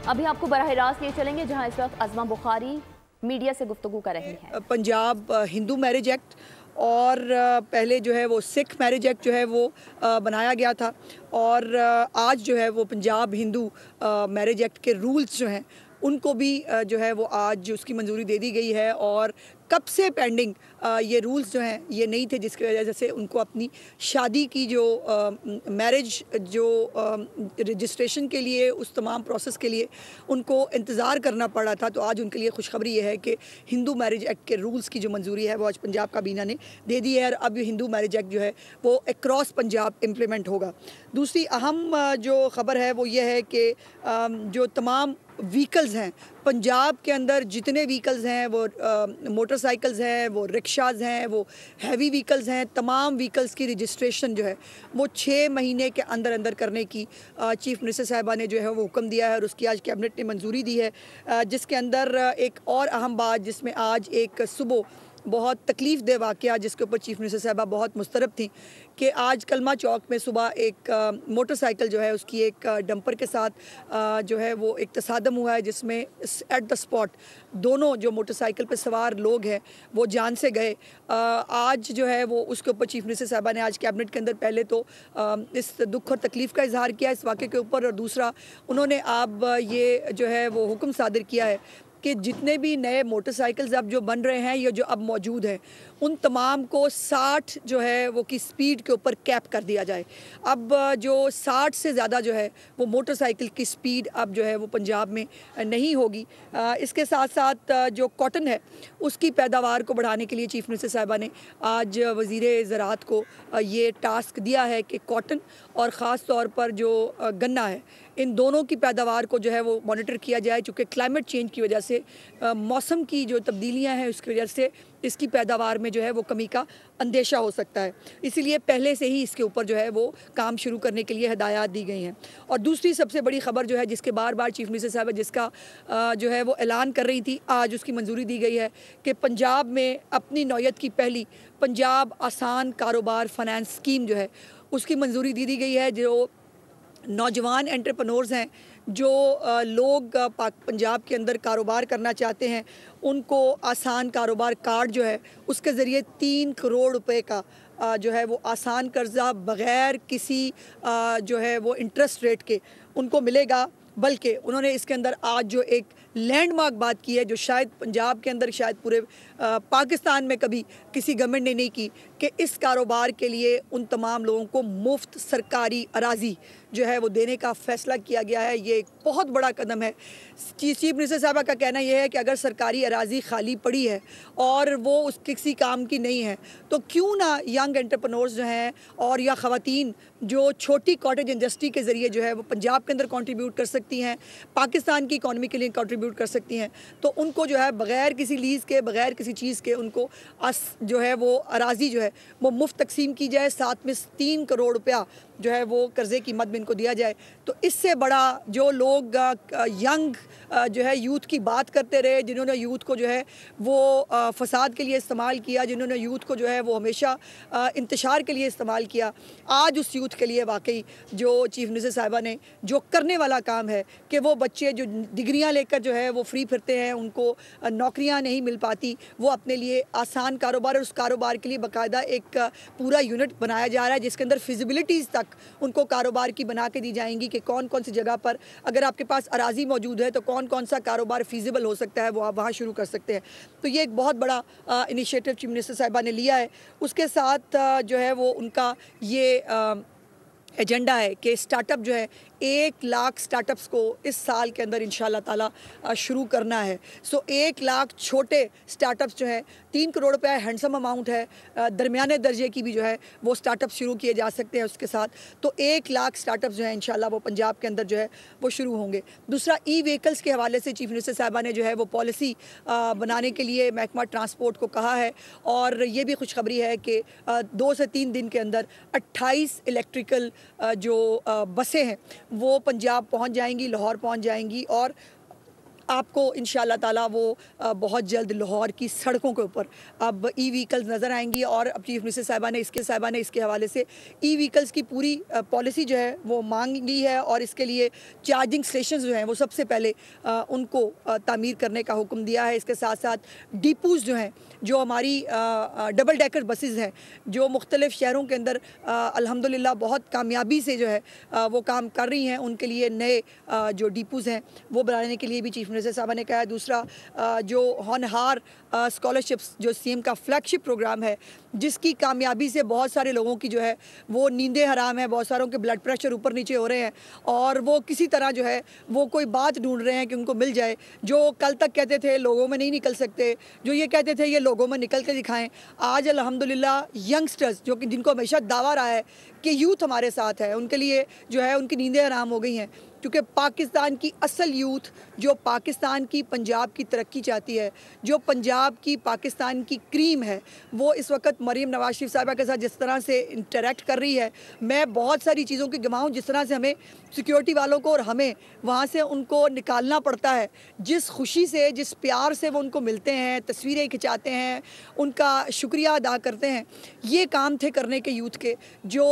अभी आपको बराह रास्त ले चलेंगे जहां इस वक्त अज़मा बुखारी मीडिया से गुफ्तगू कर रही हैं। पंजाब हिंदू मैरिज एक्ट और पहले जो है वो सिख मैरिज एक्ट जो है वो बनाया गया था और आज जो है वो पंजाब हिंदू मैरिज एक्ट के रूल्स जो हैं उनको भी जो है वो आज उसकी मंजूरी दे दी गई है। और कब से पेंडिंग ये रूल्स जो हैं ये नहीं थे, जिसकी वजह से उनको अपनी शादी की जो मैरिज जो रजिस्ट्रेशन के लिए उस तमाम प्रोसेस के लिए उनको इंतज़ार करना पड़ा था। तो आज उनके लिए खुशखबरी ये है कि हिंदू मैरिज एक्ट के रूल्स की जो मंजूरी है वो आज पंजाब काबीना ने दे दी है और अब हिंदू मैरिज एक्ट जो है वो अक्रॉस पंजाब इम्प्लीमेंट होगा। दूसरी अहम जो ख़बर है वो ये है कि जो तमाम व्हीकल्स हैं पंजाब के अंदर, जितने व्हीकल्स हैं वो मोटरसाइकिल्स हैं, वो रिक्शाज़ हैं, वो हैवी व्हीकल्स हैं, तमाम व्हीकल्स की रजिस्ट्रेशन जो है वो 6 महीने के अंदर अंदर करने की चीफ़ मिनिस्टर साहिबा ने जो है वो हुक्म दिया है और उसकी आज कैबिनेट ने मंजूरी दी है। जिसके अंदर एक और अहम बात, जिसमें आज एक सुबह बहुत तकलीफ़ दे वाक़या जिसके ऊपर चीफ़ मिनिस्टर साहिबा बहुत मुस्तरब थी कि आज कलमा चौक में सुबह एक मोटरसाइकिल जो है उसकी एक डंपर के साथ जो है वो एक तसादम हुआ है, जिसमें एट द स्पॉट दोनों जो मोटरसाइकिल पर सवार लोग हैं वो जान से गए। आज जो है वो उसके ऊपर चीफ़ मिनिस्टर साहिबा ने आज कैबिनेट के अंदर पहले तो इस दुख और तकलीफ़ का इजहार किया इस वाक़े के ऊपर, और दूसरा उन्होंने अब ये जो है वो हुक्म सादिर किया है कि जितने भी नए मोटरसाइकिल्स अब जो बन रहे हैं या जो अब मौजूद हैं उन तमाम को 60 जो है वो की स्पीड के ऊपर कैप कर दिया जाए। अब जो 60 से ज़्यादा जो है वो मोटरसाइकिल की स्पीड अब जो है वो पंजाब में नहीं होगी। इसके साथ साथ जो कॉटन है उसकी पैदावार को बढ़ाने के लिए चीफ़ मिनिस्टर साहिबा ने आज वज़ीर ज़राअत को ये टास्क दिया है कि कॉटन और ख़ास तौर पर जो गन्ना है इन दोनों की पैदावार को जो है वो मॉनिटर किया जाए, चूँकि क्लाइमेट चेंज की वजह से मौसम की जो तब्दीलियाँ हैं उसकी वजह से इसकी पैदावार में जो है वो कमी का अंदेशा हो सकता है। इसीलिए पहले से ही इसके ऊपर जो है वो काम शुरू करने के लिए हिदायत दी गई हैं। और दूसरी सबसे बड़ी ख़बर जो है जिसके बार बार चीफ़ मिनिस्टर साहब जिसका जो है वो ऐलान कर रही थी, आज उसकी मंजूरी दी गई है कि पंजाब में अपनी नौयत की पहली पंजाब आसान कारोबार फाइनेंस स्कीम जो है उसकी मंजूरी दी गई है। जो नौजवान एंटरप्रेन्योर्स हैं, जो लोग पंजाब के अंदर कारोबार करना चाहते हैं, उनको आसान कारोबार कार्ड जो है उसके ज़रिए 3 करोड़ रुपए का जो है वो आसान कर्जा बग़ैर किसी जो है वो इंटरेस्ट रेट के उनको मिलेगा। बल्कि उन्होंने इसके अंदर आज जो एक लैंडमार्क बात की है जो शायद पंजाब के अंदर, शायद पूरे पाकिस्तान में कभी किसी गवर्नमेंट ने नहीं की, कि इस कारोबार के लिए उन तमाम लोगों को मुफ्त सरकारी अराजी जो है वो देने का फ़ैसला किया गया है। ये एक बहुत बड़ा कदम है। चीफ मिनिस्टर साहबा का कहना यह है कि अगर सरकारी अराजी खाली पड़ी है और वो उस किसी काम की नहीं है तो क्यों ना यंग एंटरप्रेन्योर्स जो हैं और या ख़वातीन जो छोटी कॉटेज इंडस्ट्री के ज़रिए जो है वो पंजाब के अंदर कंट्रीब्यूट कर सकती हैं, पाकिस्तान की इकॉनमी के लिए कंट्रीब्यूट कर सकती हैं, तो उनको जो है बग़ैर किसी लीज़ के, बग़ैर किसी चीज़ के उनको जो है वो अराजी जो है वो मुफ्त तकसीम की जाए, साथ में 3 करोड़ रुपया जो है वो कर्ज़े की मद में इनको दिया जाए। तो इससे बड़ा जो लोग यंग जो है यूथ की बात करते रहे, जिन्होंने यूथ को जो है वो फसाद के लिए इस्तेमाल किया, जिन्होंने यूथ को जो है वो हमेशा इंतशार के लिए इस्तेमाल किया, आज उस यूथ के लिए वाकई जो चीफ़ मिनिस्टर साहिबा ने जो करने वाला काम है कि वो बच्चे जो डिग्रियां लेकर जो है वो फ्री फिरते हैं, उनको नौकरियां नहीं मिल पाती, वो अपने लिए आसान कारोबार और उस कारोबार के लिए बाकायदा एक पूरा यूनिट बनाया जा रहा है जिसके अंदर फिजिबिलिटीज़ तक उनको कारोबार की बना के दी जाएंगी कि कौन कौन सी जगह पर अगर आपके पास अराजी मौजूद है तो कौन कौन सा कारोबार फीजिबल हो सकता है, वो आप वहाँ शुरू कर सकते हैं। तो ये एक बहुत बड़ा इनिशिएटिव चीफ मिनिस्टर साहिबा ने लिया है। उसके साथ जो है वो उनका ये एजेंडा है कि स्टार्टअप जो है 1 लाख स्टार्टअप्स को इस साल के अंदर इंशाल्लाह ताला शुरू करना है। सो 1 लाख छोटे स्टार्टअप्स जो है, 3 करोड़ रुपये हैंडसम अमाउंट है, दरमियाने दर्जे की भी जो है वो स्टार्टअप शुरू किए जा सकते हैं उसके साथ। तो 1 लाख स्टार्टअप्स जो है इंशाल्लाह वो पंजाब के अंदर जो है वो शुरू होंगे। दूसरा, ई व्हीकल्स के हवाले से चीफ मिनिस्टर साहिबा ने जो है वो पॉलिसी बनाने के लिए महकमा ट्रांसपोर्ट को कहा है और ये भी खुशखबरी है कि 2 से 3 दिन के अंदर 28 इलेक्ट्रिकल जो बसें हैं वो पंजाब पहुंच जाएंगी, लाहौर पहुंच जाएंगी और आपको इंशाल्लाह ताला वो बहुत जल्द लाहौर की सड़कों के ऊपर अब ई व्हीकल्स नज़र आएंगी। और अब चीफ मिनिस्टर साहिबा ने इसके हवाले से ई व्हीकल्स की पूरी पॉलिसी जो है वो मांग ली है और इसके लिए चार्जिंग स्टेशन जो हैं वो सबसे पहले उनको तामीर करने का हुक्म दिया है। इसके साथ साथ डिपोज़ जो हैं, जो हमारी डबल डेकर बसेस हैं जो मुख्तलिफ़ शहरों के अंदर अल्हम्दुलिल्लाह बहुत कामयाबी से जो है वो काम कर रही हैं, उनके लिए नए जो डिपोज़ हैं वो बनाने के लिए भी चीफ मिनिस्टर साहब ने कहा है। दूसरा जो होनहार स्कॉलरशिप्स जो सीएम का फ्लैगशिप प्रोग्राम है, जिसकी कामयाबी से बहुत सारे लोगों की जो है वो नींदें हराम है, बहुत सारों के ब्लड प्रेशर ऊपर नीचे हो रहे हैं और वो किसी तरह जो है वो कोई बात ढूंढ रहे हैं कि उनको मिल जाए। जो कल तक कहते थे लोगों में नहीं निकल सकते, जो ये कहते थे ये लोगों में निकल के दिखाएं, आज अल्हम्दुलिल्लाह यंगस्टर्स जो कि जिनको हमेशा दावा रहा है कि यूथ हमारे साथ है, उनके लिए जो है उनकी नींदें हराम हो गई हैं। क्योंकि पाकिस्तान की असल यूथ जो पाकिस्तान की पंजाब की तरक्की चाहती है, जो पंजाब की पाकिस्तान की क्रीम है, वो इस वक्त मरीम नवाज शरीफ साहिबा के साथ जिस तरह से इंटरेक्ट कर रही है, मैं बहुत सारी चीज़ों की गवाह हूँ। जिस तरह से हमें सिक्योरिटी वालों को और हमें वहाँ से उनको निकालना पड़ता है, जिस खुशी से जिस प्यार से वो उनको मिलते हैं, तस्वीरें खिंचाते हैं, उनका शुक्रिया अदा करते हैं, ये काम थे करने के यूथ के जो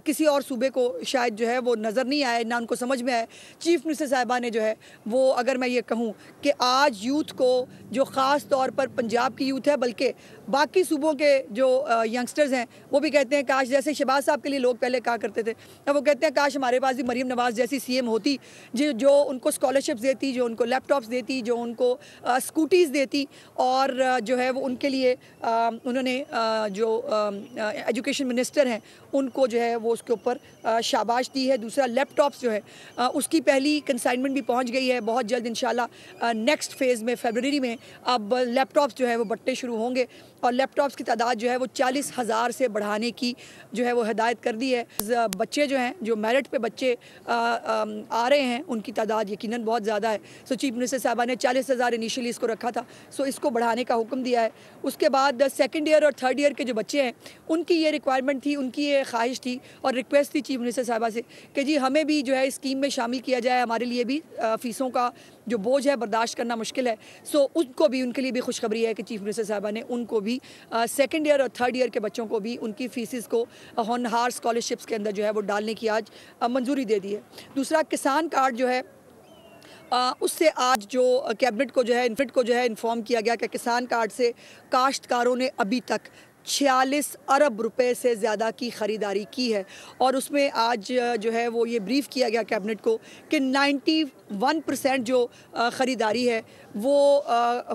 किसी और सूबे को शायद जो है वो नज़र नहीं आए, ना उनको समझ में आए। चीफ मिनिस्टर साहिबा ने जो है वो, अगर मैं ये कहूँ कि आज यूथ को जो ख़ास तौर पर पंजाब की यूथ है बल्कि बाकी सूबों के जो यंगस्टर्स हैं वो भी कहते हैं काश, जैसे शहबाज साहब के लिए लोग पहले कहा करते थे, अब वो कहते हैं काश हमारे पास भी मरीम नवाज़ जैसी सीएम होती जो उनको स्कॉलरशिप्स देती, जो उनको लैपटॉप्स देती, जो उनको स्कूटीज़ देती और जो है वो उनके लिए उन्होंने जो एजुकेशन मिनिस्टर हैं उनको जो है वो उसके ऊपर शाबाश दी है। दूसरा लैपटॉप्स जो है उसकी पहली कंसाइनमेंट भी पहुंच गई है, बहुत जल्द इंशाल्लाह नेक्स्ट फेज़ में फरवरी में अब लैपटॉप्स जो है वो बट्टे शुरू होंगे और लैपटॉप्स की तादाद जो है वो 40,000 से बढ़ाने की जो है वो हिदायत कर दी है। बच्चे जो हैं, जो मेरिट पे बच्चे आ रहे हैं, उनकी तादाद यकीनन बहुत ज़्यादा है। सो चीफ मिनिस्टर साहबा ने 40,000 इनिशियली इसको रखा था, सो इसको बढ़ाने का हुक्म दिया है। उसके बाद सेकंड ईयर और थर्ड ईयर के जो बच्चे हैं उनकी ये रिक्वायरमेंट थी, उनकी ये ख्वाहिश थी और रिक्वेस्ट थी चीफ मिनिस्टर साहबा से कि जी हमें भी जो है इस स्कीम में शामिल किया जाए, हमारे लिए भी फ़ीसों का जो बोझ है बर्दाश्त करना मुश्किल है। सो उनको भी, उनके लिए भी खुशखबरी है कि चीफ मिनिस्टर साहबा ने उनको भी सेकंड ईयर और थर्ड ईयर के बच्चों को भी उनकी फ़ीसिस को होनहार स्कॉलरशिप्स के अंदर जो है वो डालने की आज मंजूरी दे दी है। दूसरा किसान कार्ड जो है उससे आज जो कैबिनेट को जो है इन्फॉर्म किया गया कि किसान कार्ड से काश्तकारों ने अभी तक 46 अरब रुपए से ज़्यादा की ख़रीदारी की है और उसमें आज जो है वो ये ब्रीफ़ किया गया कैबिनेट को कि 91% जो ख़रीदारी है वो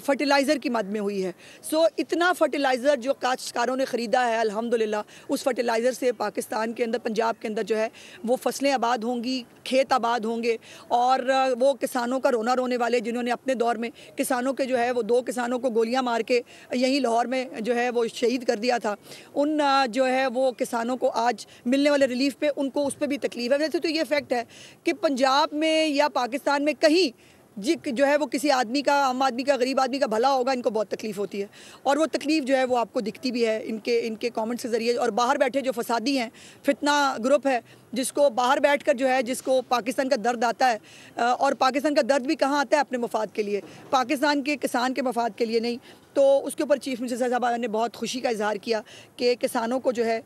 फर्टिलाइज़र की मद में हुई है। सो इतना फर्टिलाइज़र जो काश्तकारों ने ख़रीदा है, अल्हम्दुलिल्लाह उस फर्टिलाइज़र से पाकिस्तान के अंदर, पंजाब के अंदर जो है वो फसलें आबाद होंगी, खेत आबाद होंगे और वो किसानों का रोना रोने वाले जिन्होंने अपने दौर में किसानों के जो है वो 2 किसानों को गोलियां मार के यहीं लाहौर में जो है वो शहीद कर दिया था, उन जो है वो किसानों को आज मिलने वाले रिलीफ पे उनको उस पर भी तकलीफ है। वैसे तो ये फैक्ट है कि पंजाब में या पाकिस्तान में कहीं जो है वो किसी आदमी का, आम आदमी का, गरीब आदमी का भला होगा, इनको बहुत तकलीफ़ होती है और वो तकलीफ़ जो है वो आपको दिखती भी है इनके कमेंट्स के ज़रिए। और बाहर बैठे जो फसादी हैं, फितना ग्रुप है जिसको बाहर बैठकर जो है जिसको पाकिस्तान का दर्द आता है और पाकिस्तान का दर्द भी कहाँ आता है, अपने मफाद के लिए, पाकिस्तान के किसान के मफाद के लिए नहीं। तो उसके ऊपर चीफ मिनिस्टर साहब ने बहुत खुशी का इजहार किया कि किसानों को जो है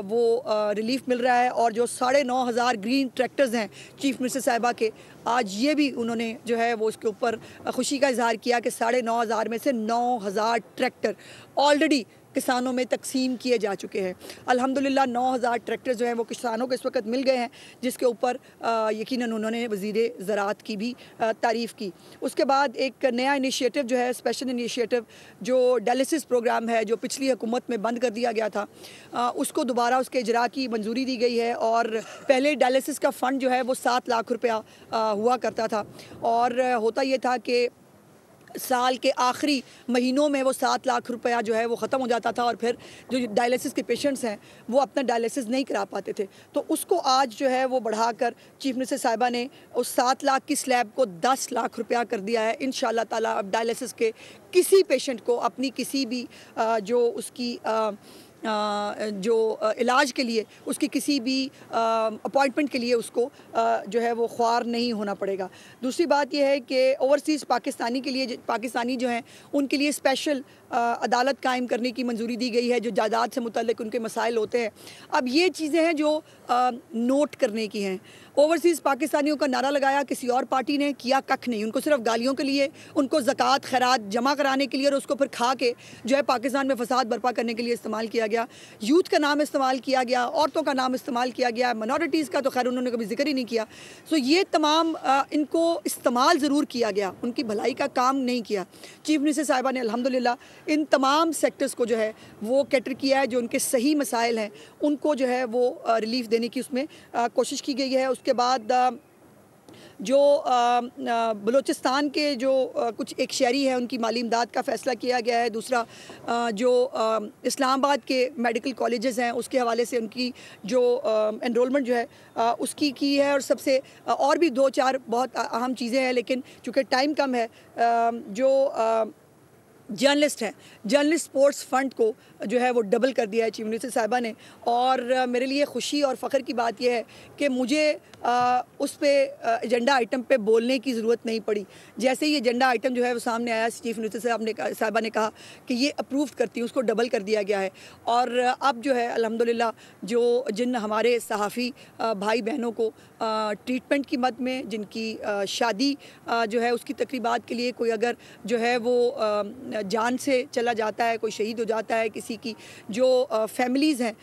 वो रिलीफ मिल रहा है और जो 9,500 ग्रीन ट्रैक्टर्स हैं चीफ मिनिस्टर साहिबा के, आज ये भी उन्होंने जो है वो उसके ऊपर खुशी का इजहार किया कि 9,500 में से 9,000 ट्रैक्टर ऑलरेडी किसानों में तकसीम किए जा चुके हैं। अल्हम्दुलिल्लाह 9,000 ट्रैक्टर जो हैं वो किसानों को इस वक्त मिल गए हैं, जिसके ऊपर यकीनन उन्होंने वज़ीर ज़राअत की भी तारीफ़ की। उसके बाद एक नया इनिशिएटिव जो है, स्पेशल इनिशिएटिव जो डायलिसिस प्रोग्राम है, जो पिछली हुकूमत में बंद कर दिया गया था, उसको दोबारा उसके इजरा की मंजूरी दी गई है। और पहले डायलिसिस का फ़ंड जो है वो 7 लाख रुपया हुआ करता था और होता ये था कि साल के आखिरी महीनों में वो 7 लाख रुपया जो है वो ख़त्म हो जाता था और फिर जो डायलिसिस के पेशेंट्स हैं वो अपना डायलिसिस नहीं करा पाते थे। तो उसको आज जो है वो बढ़ाकर चीफ मिनिस्टर साहिबा ने उस 7 लाख की स्लैब को 10 लाख रुपया कर दिया है। इंशाअल्लाह ताला अब डायलिसिस के किसी पेशेंट को अपनी किसी भी जो उसकी जो इलाज के लिए उसकी किसी भी अपॉइंटमेंट के लिए उसको जो है वो ख्वार नहीं होना पड़ेगा। दूसरी बात यह है कि ओवरसीज़ पाकिस्तानी के लिए पाकिस्तानी जो हैं उनके लिए स्पेशल अदालत कायम करने की मंजूरी दी गई है, जो जायदाद से मुतल्लिक उनके मसाइल होते हैं। अब ये चीज़ें हैं जो नोट करने की हैं। ओवरसीज़ पाकिस्तानियों का नारा लगाया किसी और पार्टी ने, किया कख नहीं। उनको सिर्फ गालियों के लिए, उनको ज़कात खैरात जमा कराने के लिए और उसको फिर खा के जो है पाकिस्तान में फसाद बर्पा करने के लिए इस्तेमाल किया गया। यूथ का नाम इस्तेमाल किया गया, औरतों का नाम इस्तेमाल किया गया, माइनॉरिटीज़ का तो खैर उन्होंने कभी जिक्र ही नहीं किया। सो ये तमाम इनको इस्तेमाल ज़रूर किया गया, उनकी भलाई का काम नहीं किया। चीफ मिनिस्टर साहिबा ने अल्हम्दुलिल्लाह इन तमाम सेक्टर्स को जो है वो कैटर किया है, जो उनके सही मसाइल हैं उनको जो है वो रिलीफ देने की उसमें कोशिश की गई है। उसके बाद जो बलूचिस्तान के जो कुछ एक शहरी है उनकी माली इमदाद का फ़ैसला किया गया है। दूसरा जो इस्लामाबाद के मेडिकल कॉलेजेस हैं उसके हवाले से उनकी जो एनरोलमेंट जो है उसकी की है। और सबसे और भी 2-4 बहुत अहम चीज़ें हैं, लेकिन चूँकि टाइम कम है, जो जर्नलिस्ट हैं, जर्नलिस्ट स्पोर्ट्स फ़ंड को जो है वो डबल कर दिया है चीफ मिनिस्टर साहिबा ने। और मेरे लिए खुशी और फ़ख्र की बात यह है कि मुझे उस पे एजेंडा आइटम पे बोलने की ज़रूरत नहीं पड़ी। जैसे ही एजेंडा आइटम जो है वो सामने आया, चीफ मिनिस्टर साहिबा ने कहा कि ये अप्रूव करती हूँ, उसको डबल कर दिया गया है। और अब जो है अल्हम्दुलिल्लाह जो जिन हमारे सहाफ़ी भाई बहनों को ट्रीटमेंट की मद में, जिनकी शादी जो है उसकी तकरीबात के लिए कोई अगर जो है वो जान से चला जाता है, कोई शहीद हो जाता है, किसी की जो फैमिलीज़ हैं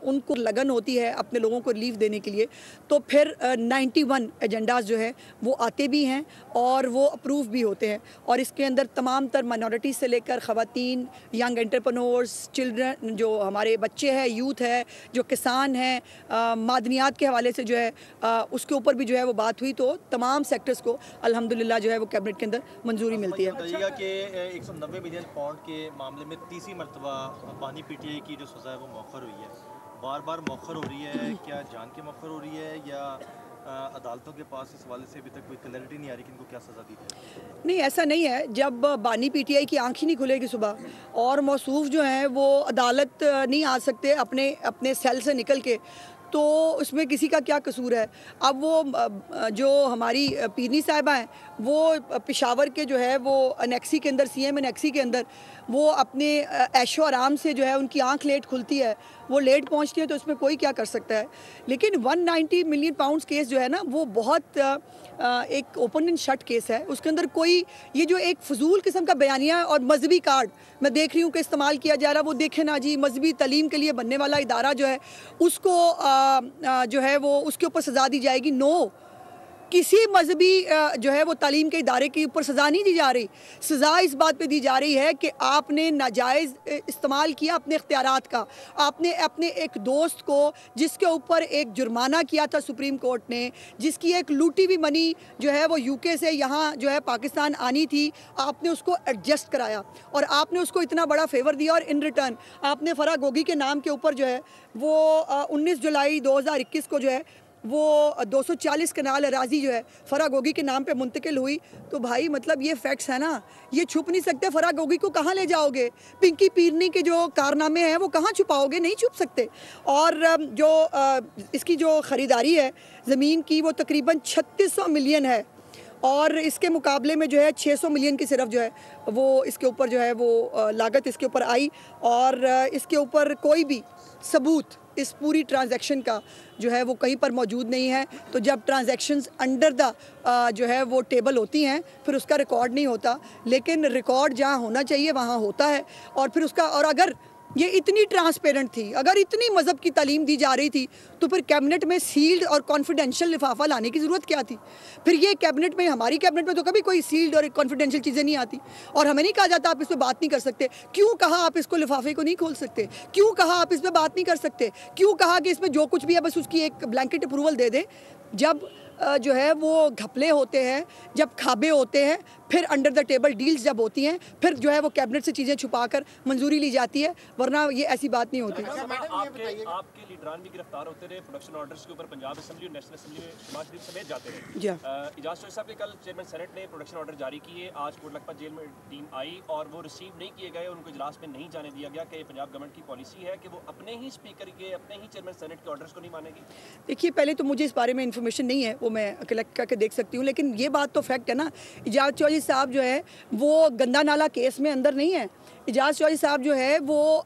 उनको लगन होती है अपने लोगों को रिलीफ देने के लिए, तो फिर 91 एजेंडाज़ जो है वो आते भी हैं और वो अप्रूव भी होते हैं। और इसके अंदर तमाम तर माइनॉरिटीज़ से लेकर ख़वातीन, यंग एंटरप्रेन्योर्स, चिल्ड्रन, जो हमारे बच्चे हैं, यूथ है, जो किसान हैं, मादनियात के हवाले से जो है उसके ऊपर भी जो है वो बात हुई। तो तमाम सेक्टर्स को अल्हम्दुलिल्लाह जो है वो कैबिनेट के अंदर मंजूरी मिलती है। बताइएगा कि 190 मिलियन पाउंड के मामले में तीसरी मरतबा बानी पीटीआई की जो सज़ा है वो मौखर हुई है, बार बार मौखर हो रही है। क्या जान के मौखर हो रही है या अदालतों के पास इस हवाले से अभी तक कोई क्लैरिटी नहीं आ रही कि इनको क्या सज़ा दी है? नहीं, ऐसा नहीं है। जब बानी पीटीआई की आँख ही नहीं खुलेगी सुबह और मौसूफ जो हैं वो अदालत नहीं आ सकते अपने सेल से निकल के, तो उसमें किसी का क्या कसूर है। अब वो जो हमारी पीरनी साहिबा हैं वो पेशावर के जो है वो अनेक्सी के अंदर, सीएम अनेक्सी के अंदर वो अपने ऐशो आराम से जो है उनकी आंख लेट खुलती है, वो लेट पहुंचती है, तो उसमें कोई क्या कर सकता है। लेकिन 190 मिलियन पाउंड्स केस जो है ना वो बहुत एक ओपन एंड शट केस है। उसके अंदर कोई ये जो एक फजूल किस्म का बयानिया और मजहबी कार्ड मैं देख रही हूँ कि इस्तेमाल किया जा रहा, वो देखे ना जी, मजहबी तालीम के लिए बनने वाला इदारा जो है उसको जो है वो उसके ऊपर सज़ा दी जाएगी। नो, किसी मजहबी जो है वो तालीम के इदारे के ऊपर सज़ा नहीं दी जा रही। सज़ा इस बात पे दी जा रही है कि आपने नाजायज़ इस्तेमाल किया अपने इख्तियारात का। आपने अपने एक दोस्त को, जिसके ऊपर एक जुर्माना किया था सुप्रीम कोर्ट ने, जिसकी एक लूटी हुई मनी जो है वो यूके से यहाँ जो है पाकिस्तान आनी थी, आपने उसको एडजस्ट कराया और आपने उसको इतना बड़ा फेवर दिया। और इन रिटर्न आपने फराह गोगी के नाम के ऊपर जो है वो 19 जुलाई 2021 को जो है वो 240 कनाल अराजी जो है फराह गोगी के नाम पे मुंतकिल हुई। तो भाई मतलब ये फैक्ट्स है ना, ये छुप नहीं सकते। फराह गोगी को कहाँ ले जाओगे? पिंकी पीरनी के जो कारनामे हैं वो कहाँ छुपाओगे? नहीं छुप सकते। और जो इसकी जो ख़रीदारी है ज़मीन की वो तकरीबन 3600 मिलियन है और इसके मुकाबले में जो है 600 मिलियन की सिर्फ जो है वो इसके ऊपर जो है वो लागत इसके ऊपर आई। और इसके ऊपर कोई भी सबूत इस पूरी ट्रांजैक्शन का जो है वो कहीं पर मौजूद नहीं है। तो जब ट्रांजैक्शंस अंडर द जो है वो टेबल होती हैं फिर उसका रिकॉर्ड नहीं होता, लेकिन रिकॉर्ड जहाँ होना चाहिए वहाँ होता है। और फिर उसका, और अगर ये इतनी ट्रांसपेरेंट थी, अगर इतनी मज़हब की तालीम दी जा रही थी, तो फिर कैबिनेट में सील्ड और कॉन्फिडेंशियल लिफाफा लाने की ज़रूरत क्या थी? फिर ये कैबिनेट में, हमारी कैबिनेट में तो कभी कोई सील्ड और कॉन्फिडेंशियल चीज़ें नहीं आती और हमें नहीं कहा जाता आप इस पर बात नहीं कर सकते। क्यों कहा आप इसको लिफाफे को नहीं खोल सकते? क्यों कहा आप इस पर बात नहीं कर सकते? क्यों कहा कि इसमें जो कुछ भी है बस उसकी एक ब्लैंकेट अप्रूवल दे दें? जब जो है वो घपले होते हैं, जब खाबे होते हैं, फिर अंडर द टेबल डील्स जब होती हैं, फिर जो है वो कैबिनेट से चीज़ें छुपाकर मंजूरी ली जाती है, वरना ये ऐसी बात नहीं होती। आपके लीडरान भी गिरफ्तार होते रहे, प्रोडक्शन ऑर्डर्स के ऊपर पंजाब असेंबली और नेशनल असेंबली में शहबाज शरीफ समेत जाते रहे। जी इजाज़ चौधरी साहब के कल चेयरमैन सेनेट ने प्रोडक्शन ऑर्डर जारी किए, आज कोट लखपत जेल में टीम आई और वो रिसीव नहीं किए गए, उनको इजलास में नहीं जाने दिया गया कि पंजाब गवर्नमेंट की पॉलिसी है कि वो अपने ही स्पीकर के, अपने ही चेयरमैन सेनेट के ऑर्डर्स को नहीं मानेगी। देखिए, पहले तो मुझे इस बारे में इन्फॉर्मेशन नहीं है, वो मैं कलेक्ट करके देख सकती हूँ, लेकिन ये बात तो फैक्ट है ना, इजाज़ चौधरी साहब जो है वो गंदा नाला केस में अंदर नहीं है। इजाज़ चौधरी साहब जो है वो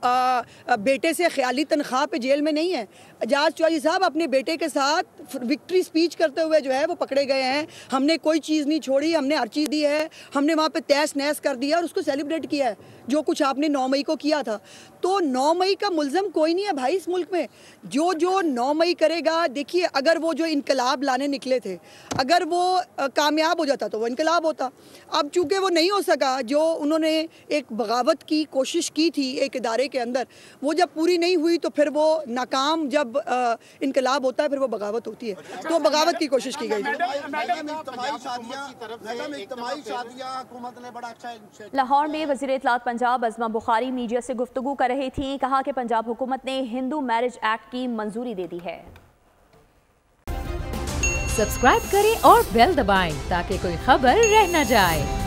बेटे से ख्याली तनख्वाह पे जेल में नहीं है। इजाज़ चौधरी साहब अपने बेटे के साथ विक्ट्री स्पीच करते हुए जो है वो पकड़े गए हैं। हमने कोई चीज़ नहीं छोड़ी, हमने हर चीज़ दी है, हमने वहाँ पे तहस नहस कर दिया और उसको सेलिब्रेट किया है, जो कुछ आपने 9 मई को किया था। तो 9 मई का मुल्ज़म कोई नहीं है भाई इस मुल्क में। जो 9 मई करेगा, देखिए अगर वो जो इनकलाब लाने निकले थे, अगर वो कामयाब हो जाता तो वो इनकलाब होता। अब चूँकि वो नहीं हो सका, जो उन्होंने एक बगावत की कोशिश की थी एक इदारे के अंदर, वो जब पूरी नहीं हुई तो फिर वो नाकाम, जब इनकलाब होता है फिर वो बगावत होती है, तो बगावत की कोशिश की गई। लाहौर में वज़ीर इत्तलात पंजाब अज़मा बुखारी मीडिया से गुफ्तगू कर रही थी, कहा कि पंजाब हुकूमत ने हिंदू मैरिज एक्ट की मंजूरी दे दी है। सब्सक्राइब करें और बेल दबाएं ताकि कोई खबर रह न जाए।